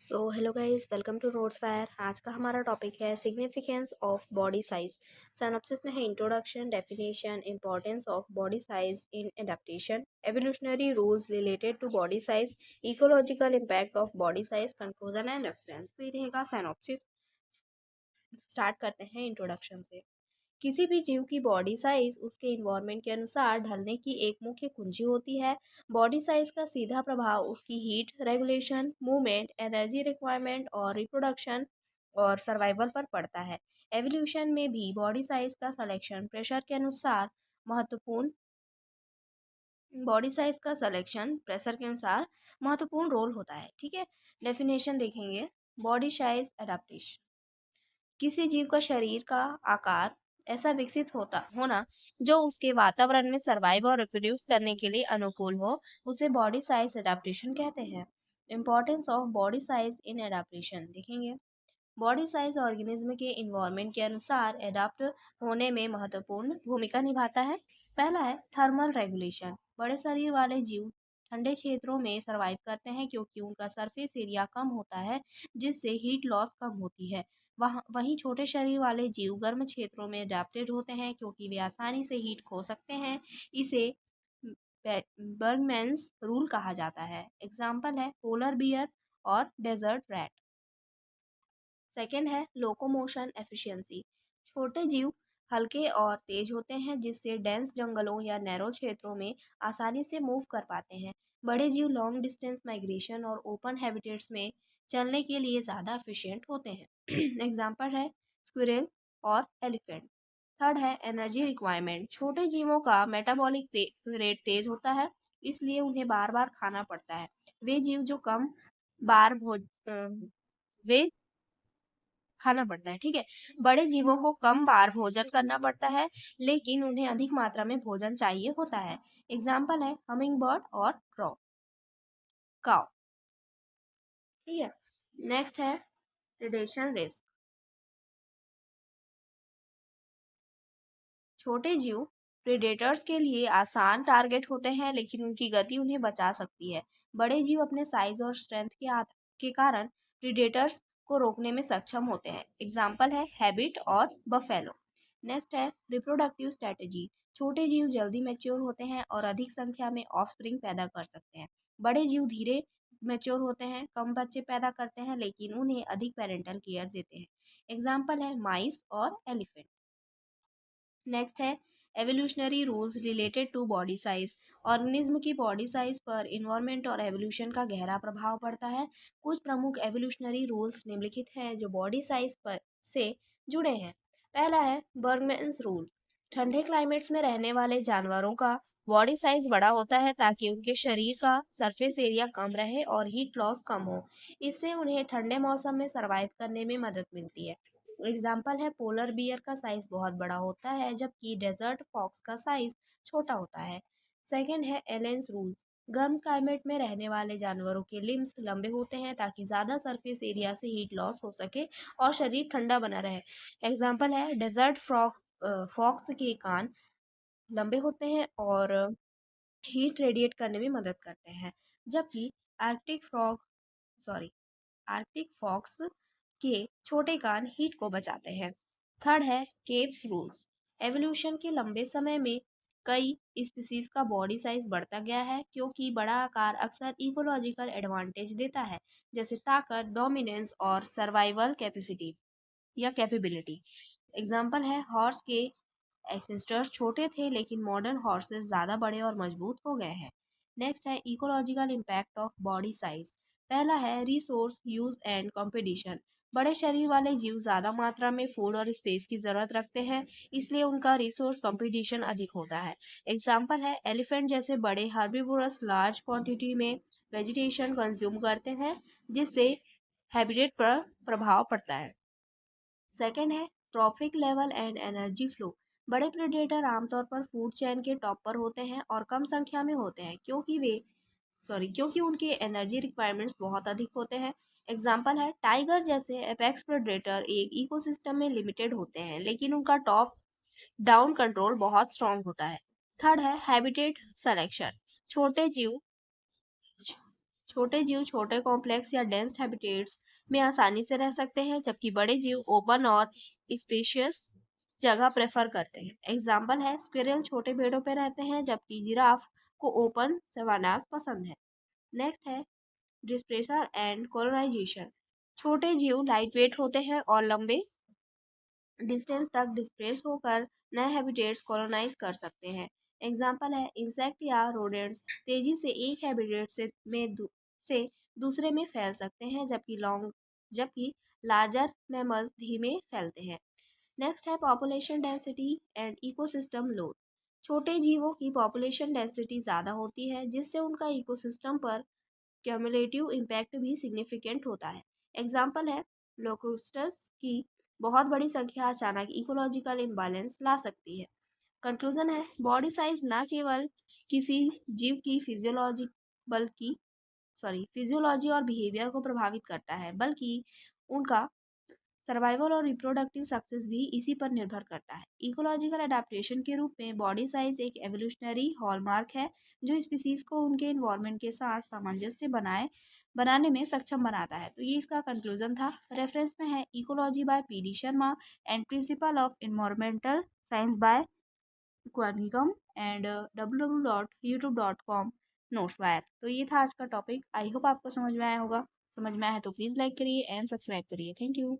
Hello guys, welcome to notes fire. आज का हमारा टॉपिक है significance of body size. Synopsis में है introduction, definition, importance of body size in adaptation, evolutionary rules related to body size, ecological impact of body size, conclusion and reference. तो ये रहेगा synopsis. Start करते हैं इंट्रोडक्शन से। किसी भी जीव की बॉडी साइज उसके इन्वायरमेंट के अनुसार ढलने की एक मुख्य कुंजी होती है। बॉडी साइज का सीधा प्रभाव उसकी heat regulation, movement, energy requirement और रिप्रोडक्शन और सर्वाइवल पर पड़ता है। एवोल्यूशन में भी बॉडी साइज का सिलेक्शन प्रेशर के अनुसार महत्वपूर्ण रोल होता है। ठीक है, डेफिनेशन देखेंगे। बॉडी साइज एडाप्टेशन, किसी जीव का शरीर का आकार ऐसा विकसित होना जो उसके वातावरण में सरवाइव और रिप्रोड्यूस करने के लिए अनुकूल हो, उसे बॉडी साइज एडाप्टेशन कहते हैं। Importance of body size in adaptation देखेंगे। बॉडी साइज ऑर्गेनिज्म के इन्वायरमेंट के अनुसार एडाप्ट होने में महत्वपूर्ण भूमिका निभाता है। पहला है थर्मल रेगुलेशन। बड़े शरीर वाले जीव ठंडे क्षेत्रों में सरवाइव करते हैं क्योंकि उनका सरफेस एरिया कम होता है, जिससे हीट लॉस कम होती है। वहीं छोटे शरीर वाले जीव गर्म क्षेत्रों में अडेप्टेड होते हैं क्योंकि वे आसानी से हीट खो सकते हैं। इसे बर्गमैन्स रूल कहा जाता है। एग्जाम्पल है पोलर बियर और डेजर्ट रैट। सेकेंड है लोकोमोशन एफिशिएंसी। छोटे जीव हल्के और तेज होते हैं, जिससे डेंस जंगलों या नैरो क्षेत्रों में आसानी से मूव कर पाते हैं। बड़े जीव लॉन्ग डिस्टेंस माइग्रेशन और ओपन हैबिटेट्स में चलने के लिए ज़्यादा एफिशिएंट होते हैं। एग्जाम्पल है स्क्विरल और एलिफेंट। थर्ड है एनर्जी रिक्वायरमेंट। छोटे जीवों का मेटाबॉलिक रेट तेज होता है, इसलिए उन्हें बार बार खाना पड़ता है। वे जीव जो कम बार भोज वे खाना पड़ता है। ठीक है, बड़े जीवों को कम बार भोजन करना पड़ता है, लेकिन उन्हें अधिक मात्रा में भोजन चाहिए होता है। एग्जाम्पल है हमिंग बर्ड और काउ। ठीक है, नेक्स्ट है प्रेडेशन रिस्क। छोटे जीव प्रेडेटर्स के लिए आसान टारगेट होते हैं, लेकिन उनकी गति उन्हें बचा सकती है। बड़े जीव अपने साइज और स्ट्रेंथ के कारण प्रेडेटर्स को रोकने में सक्षम होते हैं। एग्जाम्पल है हैबिट और बफेलो। नेक्स्ट है रिप्रोडक्टिव स्ट्रेटेजी। छोटे जीव जल्दी मैच्योर होते हैं और अधिक संख्या में ऑफस्प्रिंग पैदा कर सकते हैं। बड़े जीव धीरे मैच्योर होते हैं, कम बच्चे पैदा करते हैं, लेकिन उन्हें अधिक पेरेंटल केयर देते हैं। एग्जाम्पल है माइस और एलिफेंट। नेक्स्ट है evolutionary rules related to body size. Organism की बॉडी साइज पर इन्वायरमेंट और एवोल्यूशन का गहरा प्रभाव पड़ता है। कुछ प्रमुख एवोल्यूशनरी रूल्स निम्नलिखित हैं जो बॉडी साइज पर से जुड़े हैं। पहला है बर्गमैन्स रूल। ठंडे क्लाइमेट्स में रहने वाले जानवरों का बॉडी साइज बड़ा होता है ताकि उनके शरीर का सरफेस एरिया कम रहे और हीट लॉस कम हो। इससे उन्हें ठंडे मौसम में सरवाइव करने में मदद मिलती है। एग्जाम्पल है पोलर बियर का साइज बहुत बड़ा होता है, जबकि डेजर्ट फॉक्स का साइज छोटा होता है। सेकेंड है एलेंस रूल्स। गर्म क्लाइमेट में रहने वाले जानवरों के लिम्स लंबे होते हैं ताकि ज़्यादा सरफेस एरिया से हीट लॉस हो सके और शरीर ठंडा बना रहे। एग्जाम्पल है डेजर्ट फॉक्स के कान लंबे होते हैं और हीट रेडिएट करने में मदद करते हैं, जबकि arctic frog sorry arctic fox के छोटे कान हीट को बचाते हैं। थर्ड है केप्स रूल्स। एवोल्यूशन के लंबे समय में कई स्पीसीज का बॉडी साइज बढ़ता गया है क्योंकि बड़ा आकार अक्सर इकोलॉजिकल एडवांटेज देता है, जैसे ताकत, डोमिनेंस और सर्वाइवल कैपेसिटी या कैपेबिलिटी। एग्जाम्पल है हॉर्स के एंसेस्टर्स छोटे थे, लेकिन मॉडर्न हॉर्सेस ज़्यादा बड़े और मजबूत हो गए हैं। नेक्स्ट है ecological impact of body size. पहला है रिसोर्स यूज एंड कंपटीशन। बड़े शरीर वाले जीव ज़्यादा मात्रा में फूड और स्पेस की ज़रूरत रखते हैं, इसलिए उनका रिसोर्स कंपटीशन अधिक होता है। एग्जाम्पल है एलिफेंट जैसे बड़े हर्बीवोरस लार्ज क्वांटिटी में वेजिटेशन कंज्यूम करते हैं, जिससे हैबिटेट पर प्रभाव पड़ता है। सेकेंड है trophic level and energy flow. बड़े प्रेडेटर आमतौर पर फूड चेन के टॉप पर होते हैं और कम संख्या में होते हैं क्योंकि उनके एनर्जी रिक्वायरमेंट्स बहुत अधिक होते हैं। एग्जाम्पल है टाइगर जैसे एपेक्स प्रेडेटर एक इकोसिस्टम में लिमिटेड होते हैं, लेकिन उनका टॉप डाउन कंट्रोल बहुत स्ट्रांग होता है। थर्ड है हैबिटेट सिलेक्शन। छोटे जीव छोटे जीव छोटे कॉम्प्लेक्स या डेंस हैबिटेट्स में आसानी से रह सकते हैं, जबकि बड़े जीव ओपन और स्पेशियस जगह प्रेफर करते हैं। एग्जाम्पल है, स्क्विरल छोटे पेड़ों पे रहते हैं, जबकि जिराफ को ओपन सवानास पसंद है। नेक्स्ट है डिस्पेrsal एंड कोलोनाइजेशन। छोटे जीव लाइट वेट होते हैं और लंबे डिस्टेंस तक डिस्प्लेस होकर नए हैबिटेट्स कॉलोनाइज कर सकते हैं। एग्जाम्पल है, इंसेक्ट या रोडेंट्स तेजी से एक हैबिटेट से दूसरे में फैल सकते हैं, जबकि लार्जर मैमल्स धीमे फैलते हैं। नेक्स्ट है population density and ecosystem load. छोटे जीवों की पॉपुलेशन डेंसिटी ज़्यादा होती है, जिससे उनका इकोसिस्टम पर क्यूमुलेटिव इम्पैक्ट भी सिग्निफिकेंट होता है। एग्जाम्पल है, लोकस्टस की बहुत बड़ी संख्या अचानक इकोलॉजिकल इम्बैलेंस ला सकती है। कंक्लूजन है, बॉडी साइज न केवल किसी जीव की फिजियोलॉजी और बिहेवियर को प्रभावित करता है, बल्कि उनका सर्वाइवल और रिप्रोडक्टिव सक्सेस भी इसी पर निर्भर करता है। इकोलॉजिकल अडेप्टेशन के रूप में बॉडी साइज एक एवोल्यूशनरी हॉलमार्क है, जो स्पीसीज को उनके इन्वायरमेंट के साथ सामंजस्य बनाने में सक्षम बनाता है। तो ये इसका कंक्लूजन था। रेफरेंस में है ecology by P D Sharma and principle of environmental science by क्वानिकम एंड www.youtube.com नोट्स बाय। तो ये था आज का टॉपिक। आई होप आपको समझ में आया होगा। समझ में आया है तो प्लीज़ लाइक करिए एंड सब्सक्राइब करिए। Thank you.